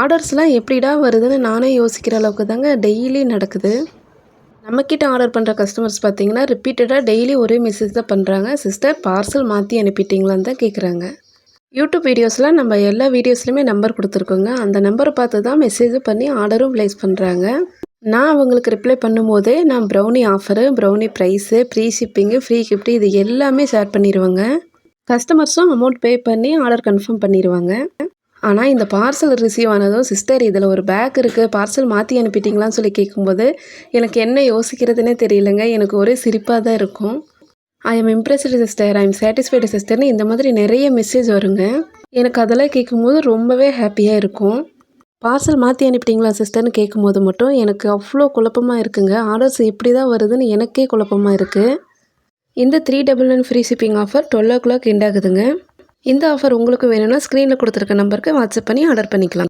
ஆர்டர்ஸ்லாம் எப்படிடா வருதுன்னு நானே யோசிக்கிற அளவுக்கு தாங்க டெய்லி நடக்குது. நம்மக்கிட்ட ஆர்டர் பண்ணுற கஸ்டமர்ஸ் பார்த்தீங்கன்னா, ரிப்பீட்டடாக டெய்லி ஒரே மெசேஜ் தான் பண்ணுறாங்க. சிஸ்டர் பார்சல் மாற்றி அனுப்பிட்டீங்களான்னு தான் கேட்குறாங்க. யூடியூப் வீடியோஸில் நம்ம எல்லா வீடியோஸ்லையுமே நம்பர் கொடுத்துருக்கோங்க. அந்த நம்பரை பார்த்து தான் மெசேஜும் பண்ணி ஆர்டரும் ப்ளேஸ் பண்ணுறாங்க. நான் அவங்களுக்கு ரிப்ளை பண்ணும்போதே நான் brownie offer, brownie prize, free shipping, free gift இது எல்லாமே ஷேர் பண்ணிடுவேங்க. கஸ்டமர்ஸும் அமௌண்ட் பே பண்ணி ஆர்டர் கன்ஃபார்ம் பண்ணிடுவாங்க. ஆனால் இந்த பார்சல் ரிசீவ் ஆனதும், சிஸ்டர் இதில் ஒரு பேக் இருக்குது, பார்சல் மாற்றி அனுப்பிட்டீங்களான்னு சொல்லி கேட்கும்போது எனக்கு என்ன யோசிக்கிறதுனே தெரியலங்க. எனக்கு ஒரே சிரிப்பாக தான் இருக்கும். I am impressed sister, I am satisfied சிஸ்டர்னு இந்த மாதிரி நிறைய மெசேஜ் வருங்க. எனக்கு அதெல்லாம் கேட்கும்போது ரொம்பவே ஹாப்பியாக இருக்கும். பார்சல் மாற்றி அனுப்பிட்டீங்களா சிஸ்டர்னு கேட்கும்போது மட்டும் எனக்கு அவ்வளோ குழப்பமாக இருக்குங்க. ஆர்டர்ஸ் எப்படி தான் வருதுன்னு எனக்கே குழப்பமாக இருக்குது. இந்த 399 free shipping offer 12 o'clock end ஆகுதுங்க. இந்த ஆஃபர் உங்களுக்கு வேணும்னா ஸ்க்ரீனில் கொடுத்துருக்க நம்பருக்கு வாட்ஸ்அப் பண்ணி ஆர்டர் பண்ணிக்கலாம்.